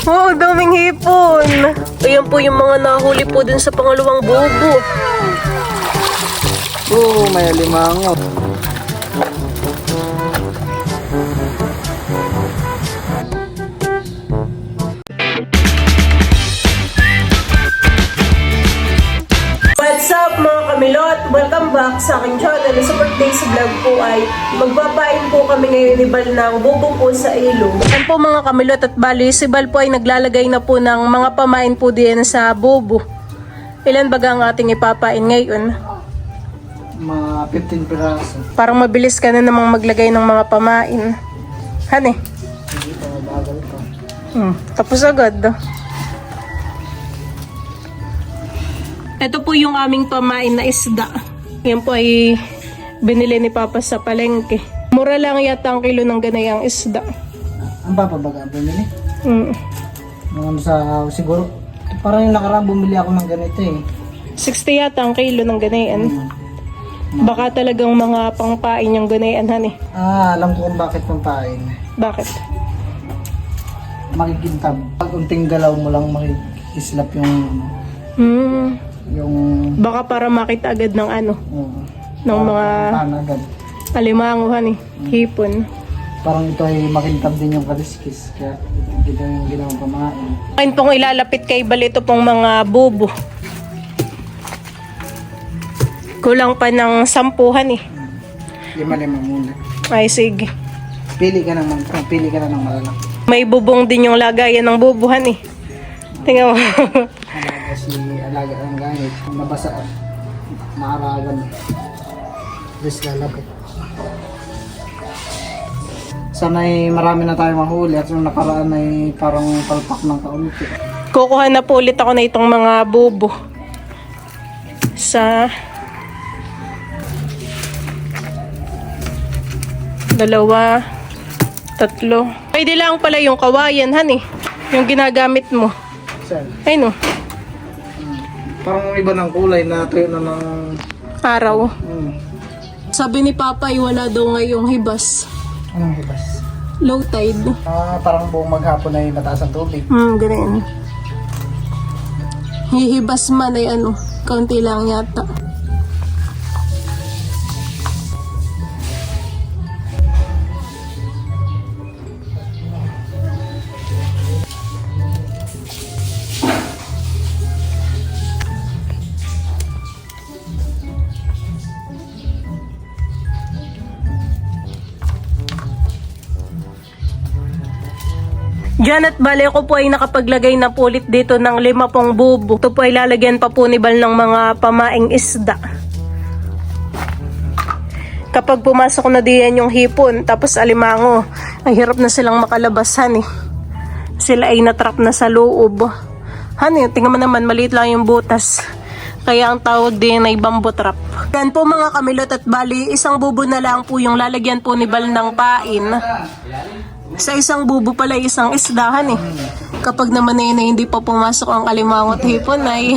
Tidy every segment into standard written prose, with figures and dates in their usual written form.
Oh, daming hipon. Ayan po yung mga nahuli po dun sa pangalawang bubo. Oh, may alimango. What's up mga kamilot? Welcome back sa aking channel. Sa birthday sa vlog po ay magbabain po kami ngayon ni Bal ng bubong po sa ilog. Yan po mga kamilot at bali si Bal po ay naglalagay na po ng mga pamain po din sa bubo. Ilan baga ang ating ipapain ngayon? Mga 15 piraso. Parang mabilis ka na namang maglagay ng mga pamain. Hani? Hindi pa, mabagal pa. Tapos agad. Ito po yung aming pamain na isda. Yan po ay binili ni Papa sa palengke. Mura lang yata ang kilo ng ganayang isda. Ang papabaga bumili? Mm. Mga sa siguro, parang yung nakaraan bumili ako ng ganito eh. 60 yata ang kilo ng ganayan. Baka talagang mga pangpain yung ganayan, hani. Alam ko kung bakit pampain. Bakit? Makikintab. Pag unting galaw mo lang makikislap Hmm. yung Baka para makita agad ng ano, ng mga panagad. alimango, hani. Hipon. Parang ito ay makintab din yung kaliskis. Kaya ito yung ginawang pamain. Ngayon pong ilalapit kay Bal ito pong mga bubo. Kulang pa ng 10 eh. 5 muna. Ay sige. Pili ka ng malalaki. May bubong din yung lagayan ng bubuhan eh. Tingnan mo. Alaga alaga ang gamit. Kung nabasa, maaragan. Just lalapit. Sana'y marami na tayo mahuli at yung nakaraan ay parang palpak ng kaunti. Kukuha na po ulit ako na itong mga bubo. Sa 2, 3. Pwede lang pala yung kawayan, han eh. Yung ginagamit mo. Saan? Ay no, Parang iba ng kulay na tuyo na ng... araw. Sabi ni Papa ay wala daw ngayong hibas. Anong hibas? Low tide. Parang buong maghapon ay mataas ang tubig. Ganyan. Hihibas man ay ano, kaunti lang yata. Diyan at bale ko po ay nakapaglagay na po ulit dito ng 5 pong bubo. Ito po ay lalagyan pa po ni Bal ng mga pamaing isda. Kapag pumasok na diyan yung hipon, tapos alimango, ay hirap na silang makalabasan eh. Sila ay natrap na sa loob. Hani, tingnan mo naman, maliit lang yung butas. Kaya ang tawag din ay bamboo trap. Yan po mga kamilot at bali, isang bubo na lang po yung lalagyan po ni Bal ng pain. Sa isang bubo pala isang isdahan eh. Kapag naman na hindi pa pumasok ang alimango at hipon ay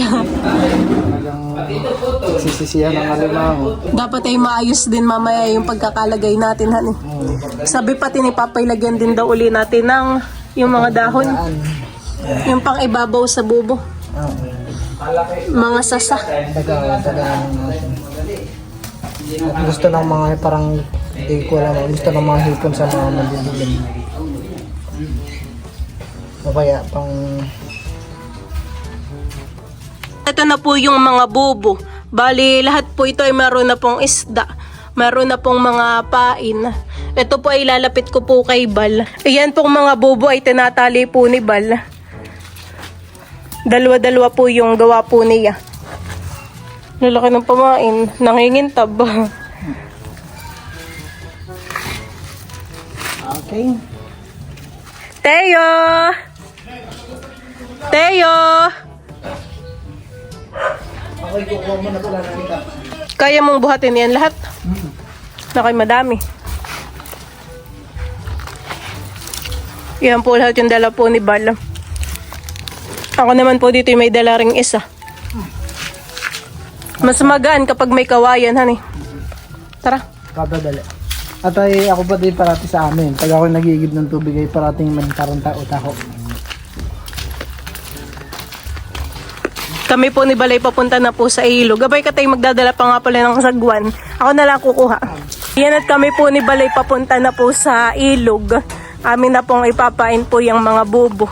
Sisisihan ng alimango. dapat ay maayos din mamaya yung pagkakalagay natin han eh. Sabi pati ni Papa ilagyan din daw uli natin ng yung mga dahon. Yung pang ibabaw sa bubo. Mga sasa. Gusto ng mga parang hindi ko alam. Gusto ng mga hipon sa mga madidilim. O kaya pang... Ito na po yung mga bubo. Bali, lahat po ito ay meron na pong isda. Meron na pong mga pain. Ito po ay lalapit ko po kay Bal. Ayan pong mga bubo ay tinatali po ni Bal. Dalawa-dalawa po yung gawa po niya. Lalaki ng pamain. Nangingintab. Okay. Teo! Teo! Okay, kukuha mo na pala ng ika. Kaya mong buhatin yan lahat? Nakay madami. Yan po lahat yung dala po ni Bal. Ako naman po dito yung may dala ring isa. Mas magaan kapag may kawayan, honey. Tara. Kadadali. At ay ako pa din parati sa amin. Pag ako nagigib ng tubig ay parating magkaroon tao-taho. Kami po ni Balay papunta na po sa ilog. Gabay ka tayo magdadala pa nga pala ng sagwan. Ako na lang kukuha. Yan at kami po ni Balay papunta na po sa ilog. Amin na pong ipapain po yung mga bubo.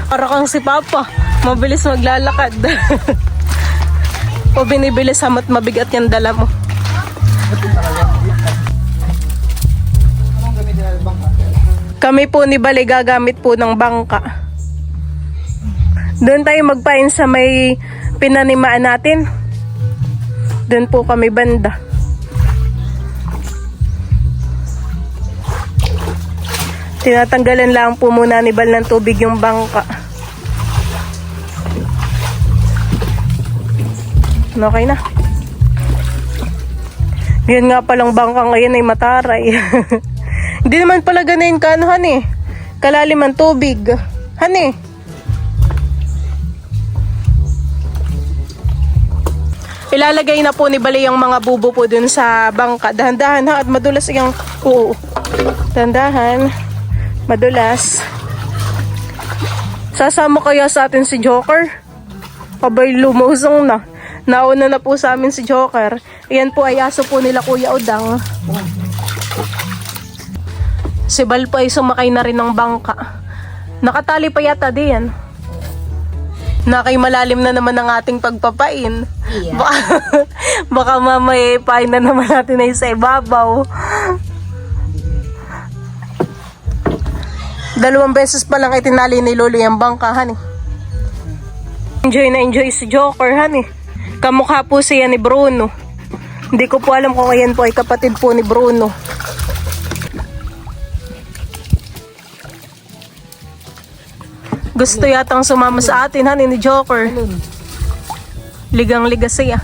Para kang si Papa, mabilis maglalakad. O binibilis hamat mabigat yung dala mo. Kami po ni Balay gagamit po ng bangka. Doon tayo magpain sa may pinanimaan natin. Doon po kami banda. Tinatanggalan lang po muna ni Bal ng tubig yung bangka. Okay na. Yan nga palang bangka ngayon ay mataray. Hindi naman pala ganayin ka ano, hani. Kalalim ang tubig. Hani. Ilalagay na po ni Balay yung mga bubo po dun sa bangka. Dahan-dahan ha at madulas yung... Oo. Dahan-dahan. Madulas. Sasama kaya sa atin si Joker? Abay, lumusong na. Nauna na po sa amin si Joker. Ayan po ay aso po nila Kuya Udang. Si Bal po ay sumakay na rin ng bangka. Nakatali pa yata diyan. Nakay malalim na naman ang ating pagpapain. Yeah. Baka mamaya pain na naman natin ay sa ibabaw. 2 beses pa lang itinali ni Lolo yung bangka, hani. Enjoy na enjoy si Joker, hani. Kamukha po siya ni Bruno. Hindi ko po alam kung ayan po ay kapatid po ni Bruno. Gusto yatang sumama sa atin, hani, ni Joker. Ligang-liga siya.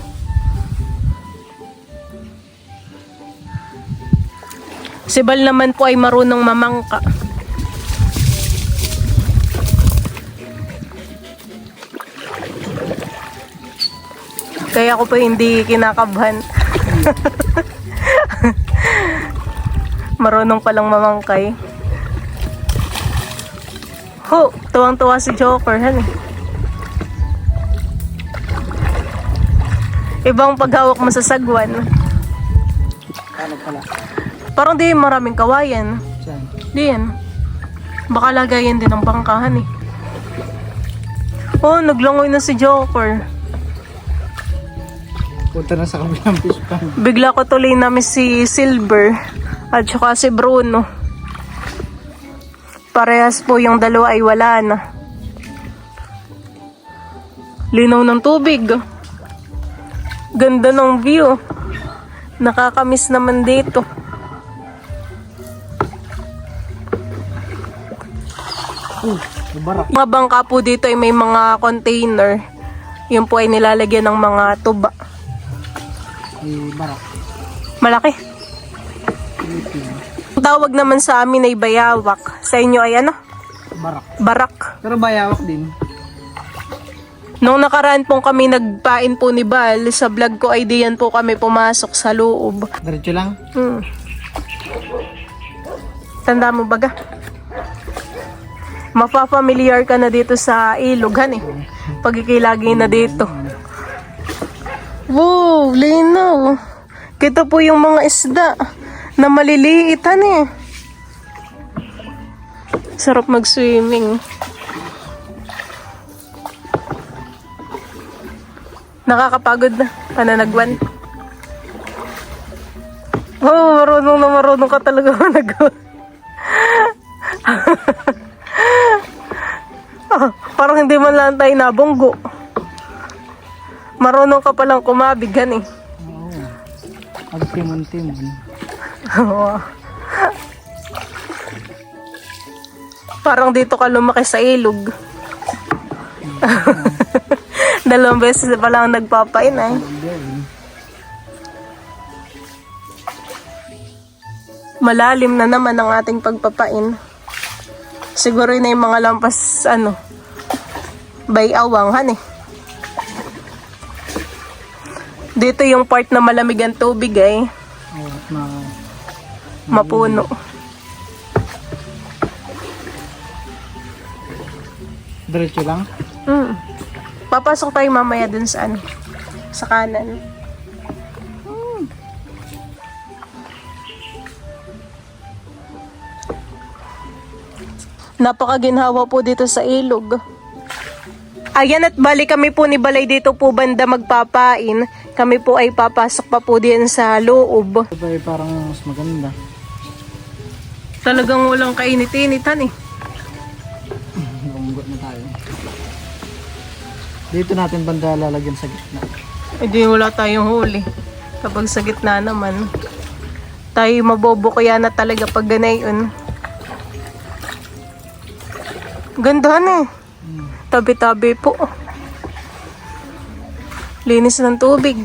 Si Bal naman po ay marunong mamangka. Kaya ako po hindi kinakabahan. Marunong palang mamangkay. Ho, tuwang-tuwa si Joker, hani. Ibang paghawak mo sa sagwan. Ano pala? Parang di maraming kawayan. Saan? Di yan. Baka lagayan din ng bangkahan eh. Oh, naglangoy na si Joker. Punta na sa kabilang fish pond. Bigla ko tuloy namin si Silver at saka si Bruno. Parehas po yung dalawa ay wala na. Linaw ng tubig. Ganda ng view. Nakakamiss naman dito. Barak. Mga bangka po dito ay may mga container. Yun po ay nilalagyan ng mga tuba. Barak. Malaki. Ang tawag naman sa amin ay bayawak. Sa inyo ay ano? Barak. Barak. Pero bayawak din. Nung nakaraan pong kami nagpain po ni Bal, sa vlog ko ay diyan po kami pumasok sa loob. Diretso lang. Tanda mo baga? Mapapamilyar ka na dito sa ilogan eh. Pagkikilagi na dito. Wow, linaw. Kita po yung mga isda na maliliitan eh. Sarap mag-swimming. Nakakapagod na pananagwan. Oh, marunong ka talaga managwan. Parang hindi man lang tayo nabunggo. Marunong ka palang kumabigan eh. Oo. Magtimon-timon. Parang dito ka lumaki sa ilog. 2 beses pa lang nagpapain eh. Malalim na naman ang ating pagpapain. Siguro na yung mga lampas, bayawang, eh. Dito yung part na malamig ang tubig, eh. Mapuno. Diretso lang? Papasok tayo mamaya dun sa ano, sa kanan. Napakaginhawa po dito sa ilog. Ayan, at bali kami po ni Balay dito po banda magpapain. Kami po ay papasok pa po din sa loob. Ito ay parang mas maganda. Talagang walang kainit-initan eh. Lumgot na tayo. Dito natin banda lalagyan sa gitna. Hindi, wala tayong huli. Kapag sa gitna naman, tayo mabobo kaya na talaga pag ganayon. Gandahan eh. Tabi-tabi po. Linis ng tubig.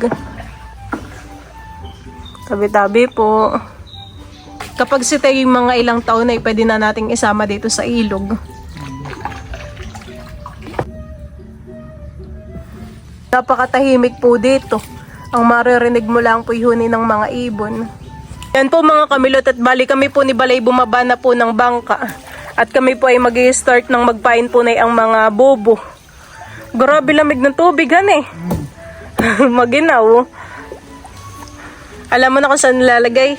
Tabi-tabi po. Kapag si tayo yung mga ilang taon ay pwede na nating isama dito sa ilog. Napakatahimik po dito. Ang maririnig mo lang po huni ng mga ibon. Yan po mga kamilot, at bali kami po ni Balay bumaba na po ng bangka. At kami po ay mag-i-start ng magpain po na ang mga bobo. Grabe lamig ng tubig, han eh. Maginaw. Alam mo na kung saan nilalagay?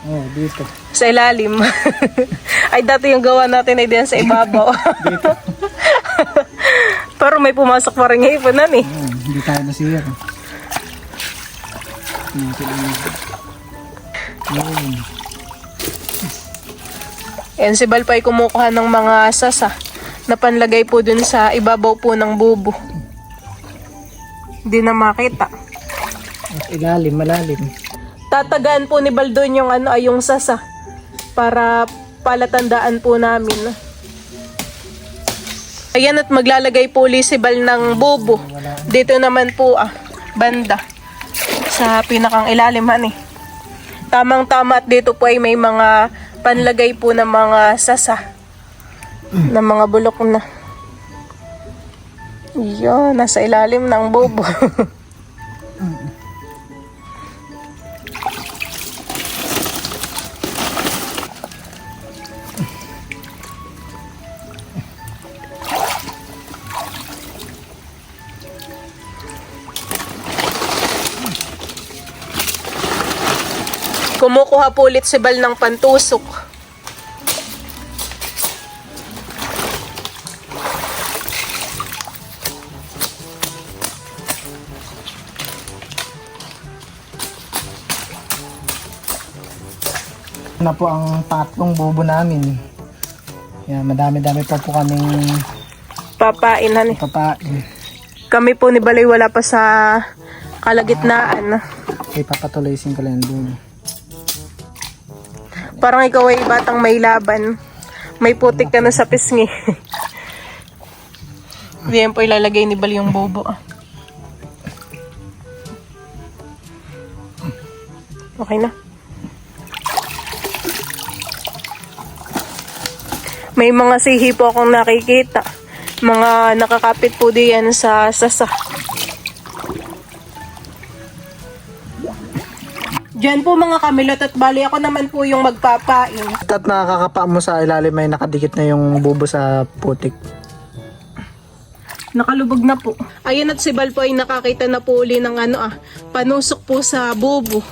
Oh, dito. Sa ilalim. Ay, dati yung gawa natin ay diyan sa ibabaw. Dito. Pero may pumasok pa rin hiponan eh. Hindi tayo nasira. Yan, si Bal pa ay kumukuha ng mga sasa na panlagay po dun sa ibabaw po ng bubo. Hindi na makita. Ilalim, malalim. Tatagaan po ni Bal dun yung ano ay yung sasa para palatandaan po namin. Ayan, at maglalagay po ulit si Bal ng bubo. Dito naman po banda sa pinakang ilalim han eh. Tamang-tama, at dito po ay may mga panlagay po ng mga sasa ng mga bulok na. Yan, nasa ilalim ng bubo. Kumukuha po ulit si Bal ng pantusok. Na po ang tatlong bobo namin. Yan, madami-dami pa po kaming Papainhan eh. papain. Kami po ni Balay wala pa sa kalagitnaan. Ipapatuloysin ko lang doon. Parang ikaw ay batang may laban. May putik ka na sa pisngi. Diyan po ilalagay ni Bal yung bobo. Okay na. May mga sihi po akong nakikita. Mga nakakapit po diyan sa sasa. Diyan po mga kamilot, at bali ako naman po yung magpapain. At nakakapa mo sa ilalim may nakadikit na yung bobo sa putik. Nakalubog na po. Ayun, at si Bal po ay nakakita na po uli ng panusok po sa bubo.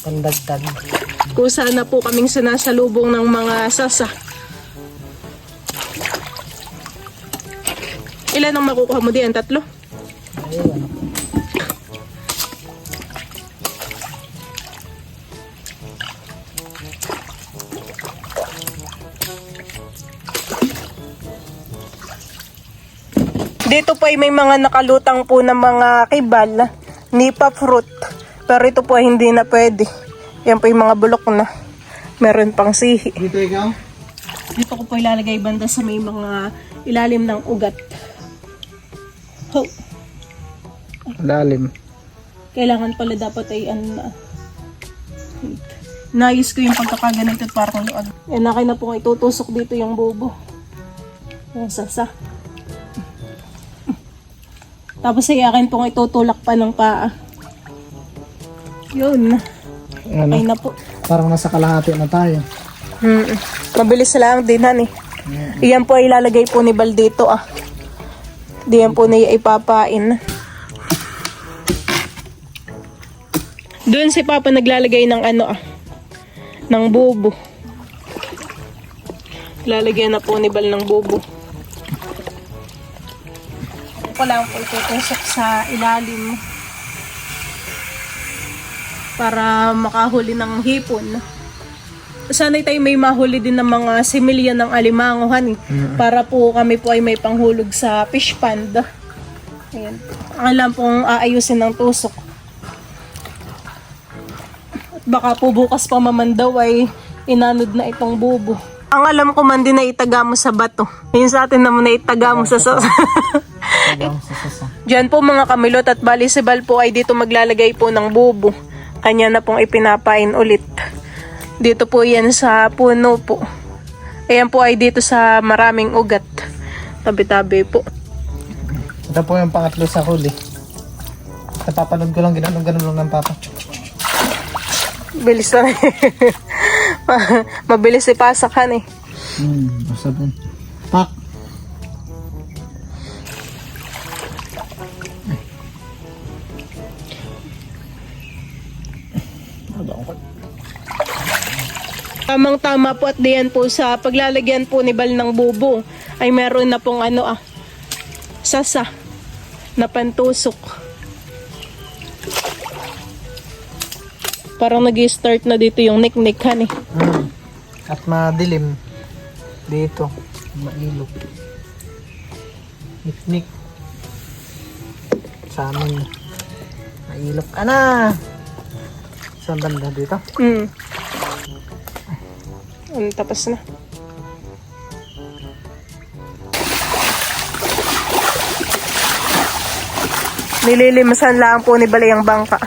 Pandagdag. Kusa na po kaming sinasalubong ng mga sasa. Ilan ang makukuha mo diyan? 3? Ayun. Dito po ay may mga nakalutang po na mga kibal, nipa fruit. Pero ito po ay hindi na pwede. Yan po yung mga bulok na. Meron pang sihi. Dito ikaw? Dito ko po ilalagay banda sa may mga ilalim ng ugat. Ho. Lalim. Kailangan pala dapat ay nais ko yung pagkakaganito at parang luag. Yan, akin na po itutusok dito yung bobo. Yung sasa. Tapos ay akin pong itutulak pa ng paa. Yun. Ano? Okay na po. Parang nasa kalahati na tayo. Mabilis lang din han eh. Iyan po ay ilalagay po ni Bal dito Diyan po niya ipapain. Doon si Papa naglalagay ng ng bubo. Lalagyan na po ni Bal ng bubo. Ko lang po itutusok sa ilalim para makahuli ng hipon. Sana'y tayo may mahuli din ng mga similya ng alimanguhan para po kami po ay may panghulog sa fish pond. Ayan. Alam pong aayusin ng tusok. At baka po bukas pa maman daw ay inanod na itong bubo. Ang alam ko man din na itaga mo sa bato. Yun sa atin naman na itaga mo sa Diyan po mga kamilot at bali si Bal po ay dito maglalagay po ng bubo. Kanya na pong ipinapain ulit. Dito po yan sa puno po. Ayan po ay dito sa maraming ugat. Tabi-tabi po. Ito po yung pangatlo sa huli. Napapanood ko lang, ganun lang ng papa. Bilis lang. Mabilis ipasakan eh. Masarap yun. Pak! Tamang-tama po at diyan po sa paglalagyan po ni Bal ng bubo ay meron na pong sasa na pantusok. Parang nag-start na dito yung niknikhan eh. At madilim dito. Mailog. Niknik. Sa amin. Mailog ka na. Saan banda dito? Tapos na. Nililimasan lang po ni Balay ang bangka.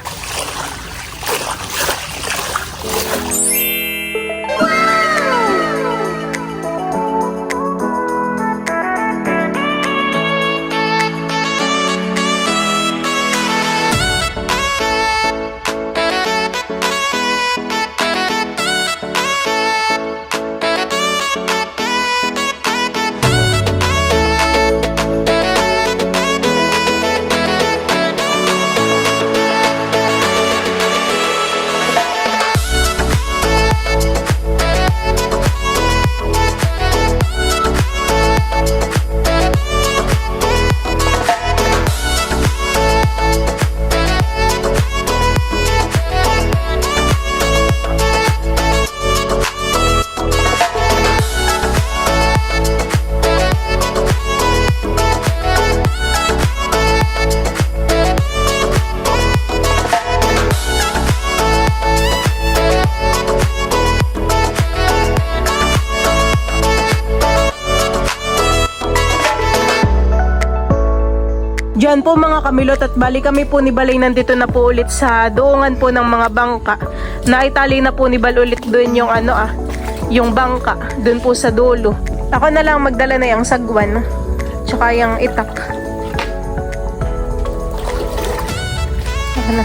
Diyan po mga kamilot at bali kami po ni Balay nandito na po ulit sa doongan po ng mga bangka. Naitali na po ni Bal ulit doon yung yung bangka doon po sa dulo. Ako na lang magdala na yung sagwan tsaka yung itak. Ako na.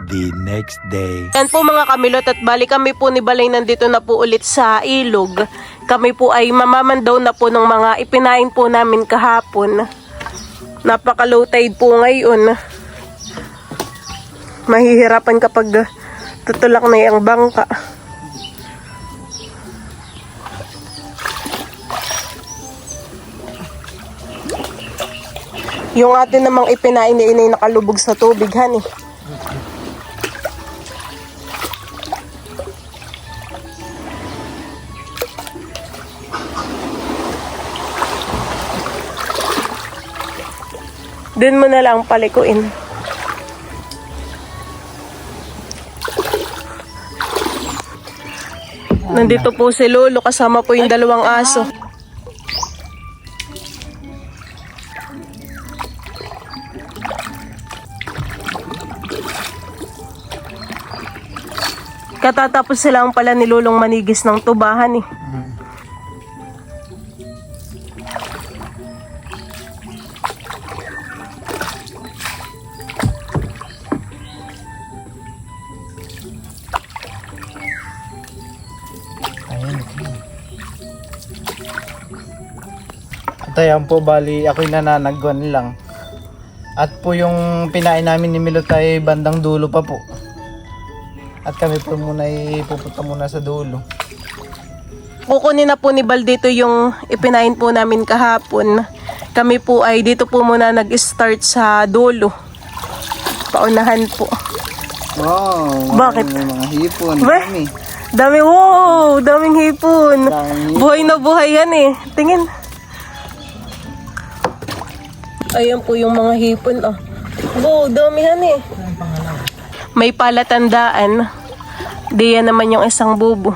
The next day. Yan po mga kamilot at bali kami po ni Balay nandito na po ulit sa ilog. Kami po ay mamamandaw na po ng mga ipinain po namin kahapon. Napaka-low tide po ngayon. Mahihirapan kapag tutulak na yung bangka. Yung atin namang ipinain ni inay nakalubog sa tubig, hani. Doon mo na lang palikuin. Nandito po si Lolo, kasama po yung dalawang aso. Katatapos silang pala ni Lolong manigis ng tubahan eh. Ayan. At ayan po, bali ako'y nananagwan lang. At po yung pinain namin ni Milot ay bandang dulo pa po. At kami po muna ay pupunta muna sa dulo. Kukunin na po ni Bal dito yung ipinain po namin kahapon. Kami po ay dito po muna nag-start sa dulo. Paunahan po. Wow! Bakit? May mga hipon. Weh? Kami. Dami, wow! Daming hipon. Daming hipon. Buhay na buhay yan eh. Tingin. Ayan po yung mga hipon. Oh. Wow, damihan eh. May palatandaan. Diyan naman yung isang bubo.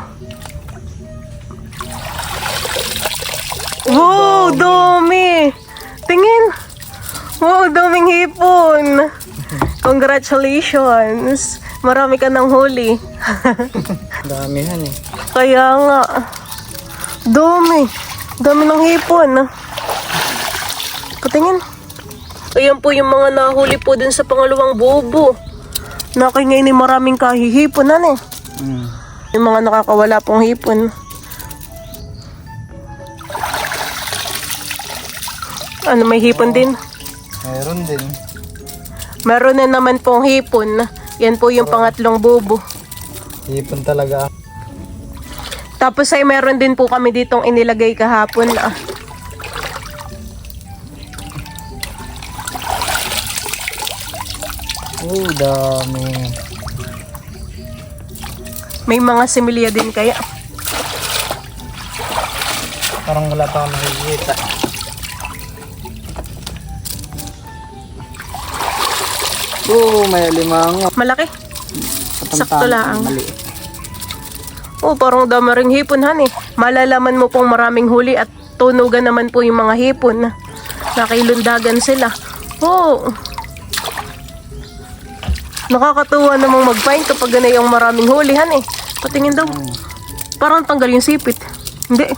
Wow, dami! Tingin! Wow, daming hipon! Congratulations! Marami ka ng huli. Damihan eh. Kaya nga. Dami. Dami ng hipon. Patingin. Ayan po yung mga nahuli po dun sa pangalawang bubo. Nakingay ni maraming kahihiponan eh. Yung mga nakakawala pong hipon. Ano, may hipon din? Mayroon din. Meron na naman pong hipon. Yan po yung pangatlong bubo. Hipon talaga. Tapos ay meron din po kami ditong inilagay kahapon. Oh, dami. May mga similya din kaya. Parang wala pa akong nakikita. Oh, may alimango. Malaki. Sakto lang. Maliit. Oh, parang dami ring hipon, han eh. Malalaman mo pong maraming huli at tunugan naman po yung mga hipon. Nakilundagan sila. Oh. Nakakatuwa namang mag-find kapag ganay yung maraming huli, han eh. Patingin daw. Parang tanggal yung sipit. Hindi.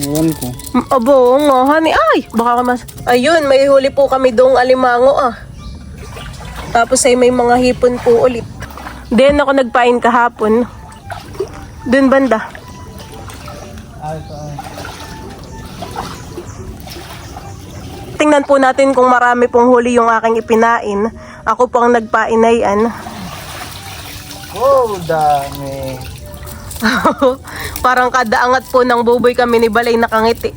Ewan ko. Abo, nga, han eh. Ay, baka mas... Ayun, may huli po kami doong alimango Tapos ay may mga hipon po ulit. Then ako nagpain kahapon. Dun banda. Ito. Tingnan po natin kung marami pong huli yung aking ipinain. Ako po ang nagpain na yan. Oh, dami. Parang kada angat po ng buboy kami ni Balay nakangiti.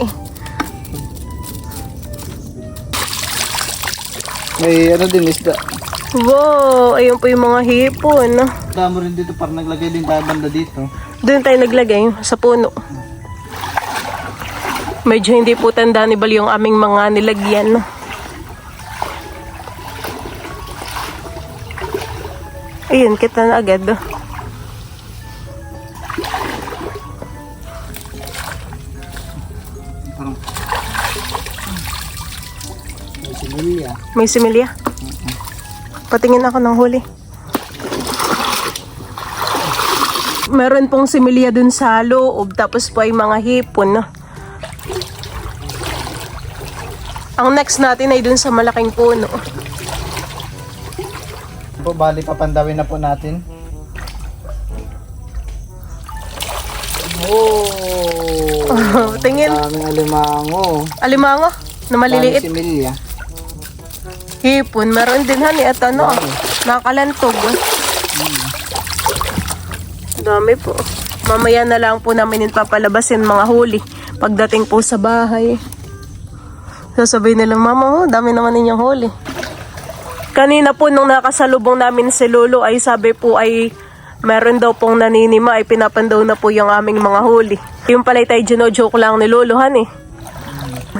May ano din isda. Wow, ayun po yung mga hipon. Damo rin dito, parang naglagay din tayo banda dito. Doon tayo naglagay sa puno. Medyo hindi po tanda ni Bal yung aming mga nilagyan. Ayun, kita na agad. Parang may similya. May similya? Patingin ako ng huli. Meron pong similya dun sa loob, tapos po ay mga hipon. Ang next natin ay dun sa malaking puno. Po, bali papandawin na po natin. Oh! Tingin. Daming alimango. Alimango na maliliit. Daming similya. Hipon, meron din hani at nakalantog. Dami po. Mamaya na lang po namin papalabasin mga huli. Pagdating po sa bahay. Sasabihin nila, Mama, dami naman ninyong huli. Kanina po nung nakasalubong namin si Lolo ay sabi po ay meron daw pong naninima ay pinapandaw na po yung aming mga huli. Yung pala'y tayo gino-joke lang ni Lolo, han eh.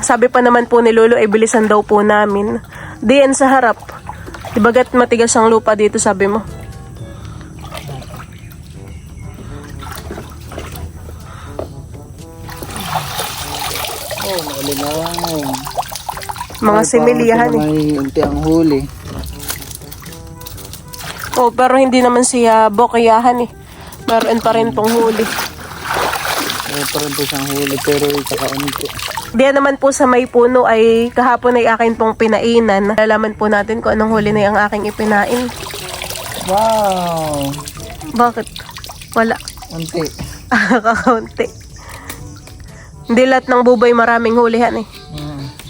Sabi pa naman po ni Lolo ay bilisan daw po namin. Diyan sa harap. Dibagat matigas ang lupa dito, sabi mo. Oh, maalimangon. Mga similyahan eh. May unti ang huli. Oh, pero hindi naman siya bokayahan eh. Meron pa rin pong huli. Parang po siyang huli pero kakaunti. Diyan naman po sa may puno ay kahapon ay akin pong pinainan. Lalaman po natin kung anong huli na yung aking ipinain. Wow! Bakit? Wala. Unti. Kakaunti. Hindi lahat ng bubay maraming hulihan eh.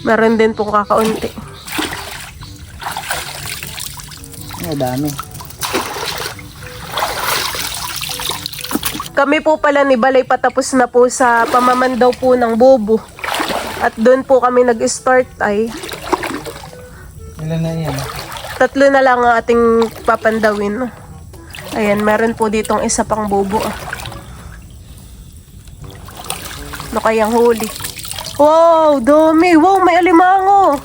Meron din pong kakaunti. Ang dami. Kami po pala ni Balay patapos na po sa pamamandaw po ng bubo. At doon po kami nag-start ay Ilan na yan? 3 na lang ang ating papandawin. Ayan, meron po ditong isa pang bubo. Ano kayang huli? Wow, dami! Wow, may alimango!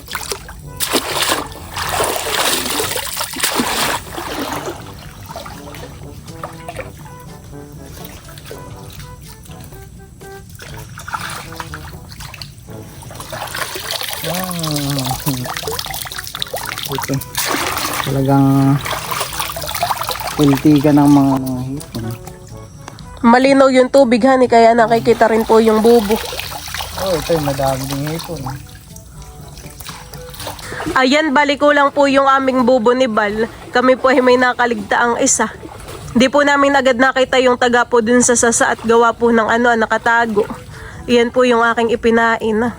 Ito. Talagang kultiga ng mga hipon. Malinaw yung tubig, hani, kaya nakikita rin po yung bubo. Oh, ito yung madami ng hipon. Ayan, balik ko lang po yung aming bubo ni Bal. Kami po ay may nakaligtaang isa. Hindi po namin agad nakita yung taga po dun sa sasa at gawa po ng nakatago. Iyan po yung aking ipinain.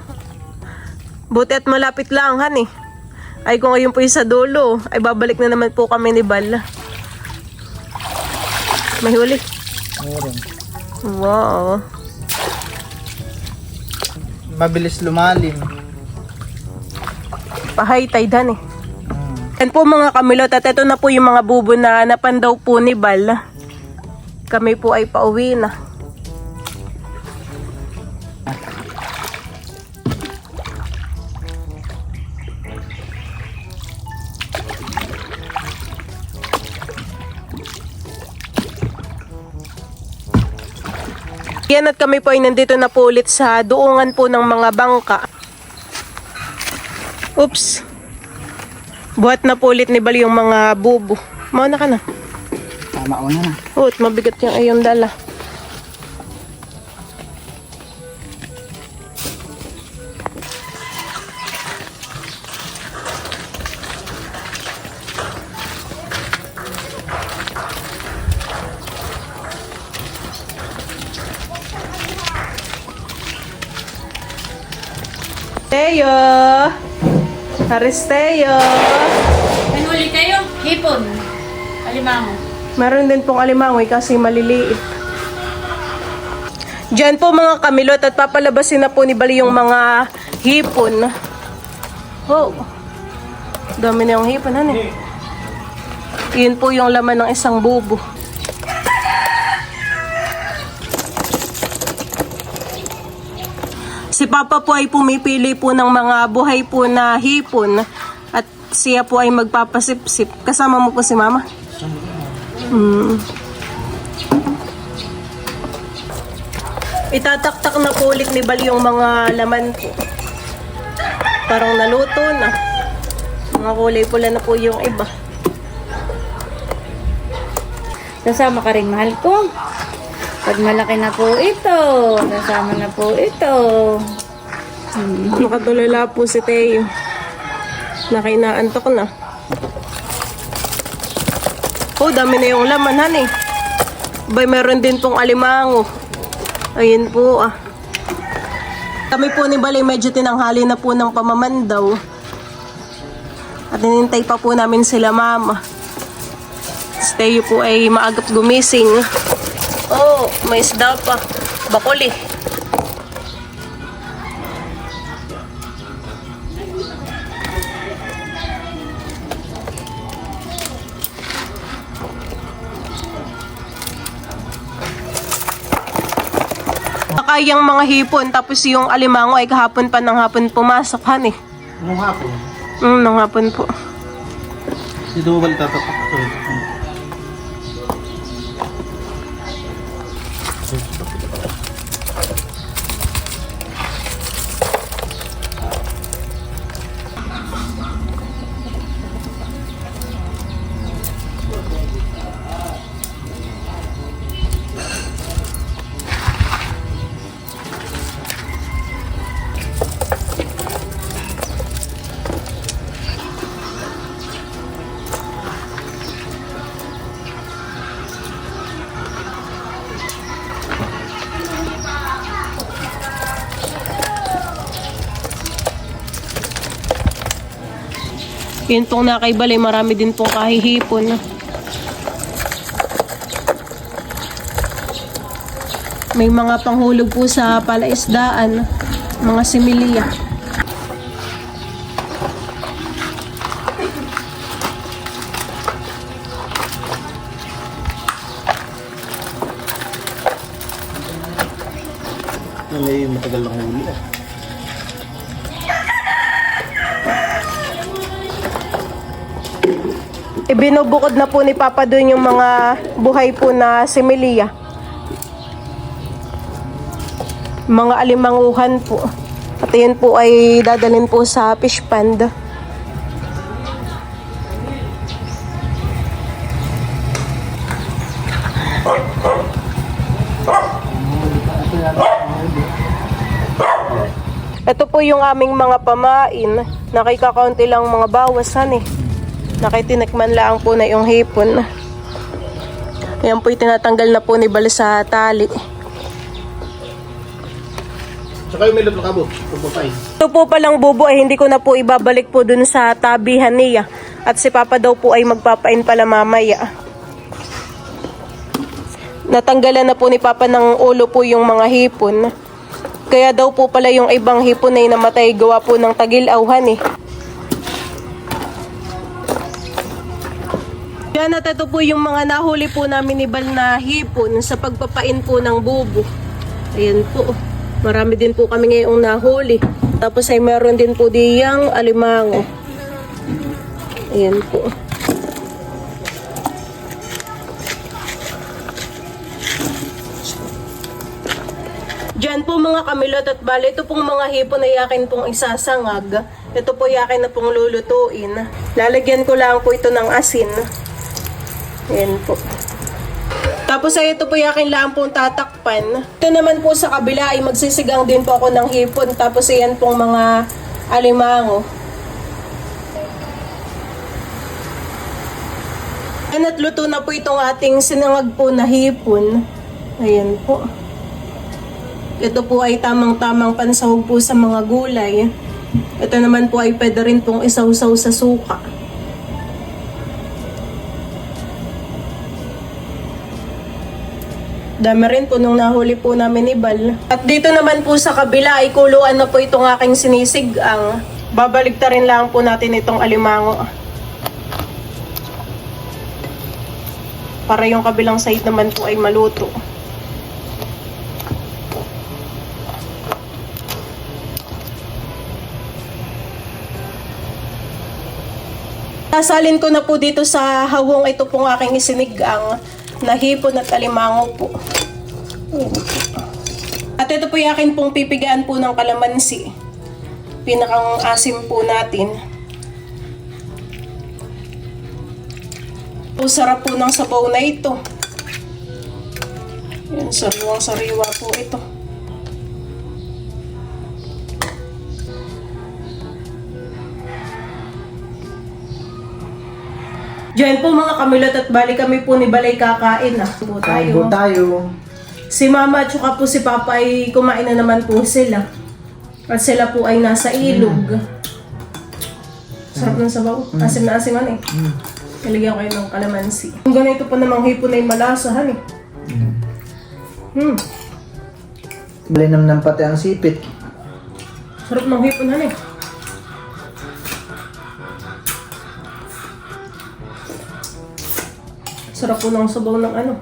Buti at malapit lang, hani. Ay kung ngayon po yung sa dulo, ay babalik na naman po kami ni Bal. May huli. Meron. Wow. Mabilis lumalim. Pa-high tide, hani. Yan po mga kamilot, at ito na po yung mga bubo na napandaw po ni Bal. Kami po ay pauwi na. Yan, at kami po ay nandito na po ulit sa duungan po ng mga bangka. Oops. Buhat na po ulit ni Bal yung mga bubo. Mauna ka na. Tama ko na. Oh, at mabigat yung ayong dala. Teo! Aristeo! May huli kayo? Hipon. Alimango. Meron din pong alimangoy kasi maliliit. Diyan po mga kamilot, at papalabasin na po ni Bali yung mga hipon. Wow! Dami na yung hipon, hani. Yun po yung laman ng isang bubo. Si Papa po ay pumipili po ng mga buhay po na hipon at siya po ay magpapasipsip. Kasama mo po si Mama? Itataktak na po ulit ni Bal yung mga laman po. Parang naluto na. Mga kulay pula na po yung iba. Kasama ka rin, mahal ko. Pag malaki na po ito, kasama na po ito. Nakatulala po si Teo. Nakinaantok na. Oh, dami na yung laman, hani. Bay, meron din pong alimango. Ayun po, ah. Kami po ni Balay medyo tinanghali na po ng pamamandaw. At hinintay pa po namin sila Mama. Si Teo po ay maagap gumising. Oh, may isda pa. Bakuli. Kayang mga hipon, tapos yung alimango ay kahapon pa ng hapon pumasok, han eh. Nung hapon? Nung hapon po. Dito mo ba tatak? Yun pong nakaibalay, marami din pong kahihipon. May mga panghulog po sa palaisdaan, mga similya. May matagal lang huli. Ibinubukod na po ni Papa doon yung mga buhay po na similya. Mga alimanguhan po. At yun po ay dadalhin po sa fish pond. Ito po yung aming mga pamain. Nakikakaunti lang mga bawasan eh. Nakitinikman lang po na yung hipon. Ayan po tinatanggal na po ni Bal sa tali. Tsaka yung milot na kabo, pupapay. Ito po palang bubo ay hindi ko na po ibabalik po dun sa tabihan niya. At si Papa daw po ay magpapain pala mamaya. Natanggalan na po ni Papa ng ulo po yung mga hipon. Kaya daw po pala yung ibang hipon ay namatay gawa po ng tagilawhan eh. Yan at ito po yung mga nahuli po namin ni Bal na hipon sa pagpapain po ng bubo. Ayan po. Marami din po kami ngayong nahuli. Tapos ay meron din po diyang alimango. Ayan po. Diyan po mga kamilot at bali, ito pong mga hipon ay akin pong isasangag. Ito po yakin na pong lulutuin. Lalagyan ko lang po ito ng asin. Ayan po. Tapos ay ito po yakin lang pong tatakpan. Ito naman po sa kabila ay magsisigang din po ako ng hipon. Tapos ayan pong mga alimango. Ayan at luto na po itong ating sinangag po na hipon. Ayan po. Ito po ay tamang-tamang pansahog po sa mga gulay. Ito naman po ay pwede rin pong isawsaw sa suka. Dami rin po nung nahuli po namin ni Bal. At dito naman po sa kabila ay kuluan na po itong aking sinisigang. Babaligta rin lang po natin itong alimango. Para yung kabilang side naman po ay maluto. Sasalin ko na po dito sa hawong ito pong aking isinigang na hipon at alimango po. At ito po yung akin pong pipigaan po ng kalamansi. Pinakang asim po natin. O sarap po ng sabaw na ito. Yan, sariwang-sariwa po ito. Diyan po mga kamilot at bali kami po ni Balay kakain na po Kain tayo. po tayo. Si Mama at saka po si Papa ay kumain na naman po sila. At sila po ay nasa ilog. Sarap ng sabaw. Asim na asiman eh. Nalagyan ko kayo ng kalamansi. Kung ganito pa namang hipon ay malasahan eh. Balinam ng pati ang sipit. Sarap ng hipon eh. Sarap po ng sabaw ng ano.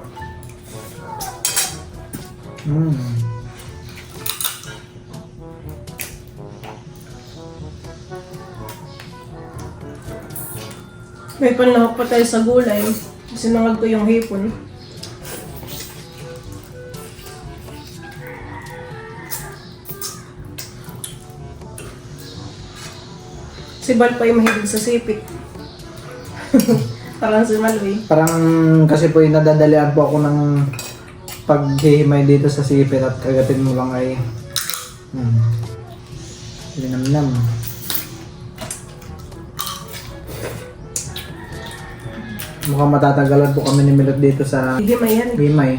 May panlahok pa tayo sa gulay. Sinangag ko yung hipon. Si Bal pa yung mahilig sa sipit. Parang si Malwi. Parang kasi po nadadalian po ako ng paghihimay dito sa sipit at kagatin mo lang ay linamnam. Mukhang matatagalan po kami ni Milot dito sa Hindi may yan. himay.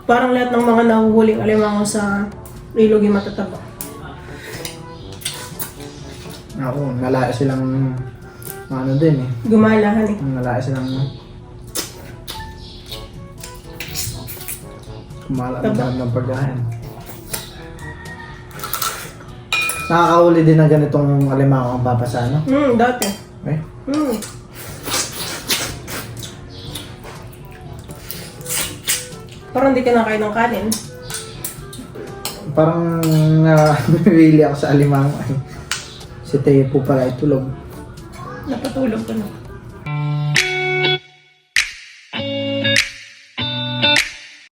Parang lahat ng mga nahuhuling alimango sa ilog yung matataba. Ako, nalaya silang ano din eh. Gumalahan eh. Nalaya silang kumala ng pagkain. Nakakahuli din ng ganitong alimango ang papasa, no? Dati. Okay. Parang hindi ka nakain ng kanin. Parang nawili ako sa alimango. Si Teo po pala ay tulog. Napatulog ko na.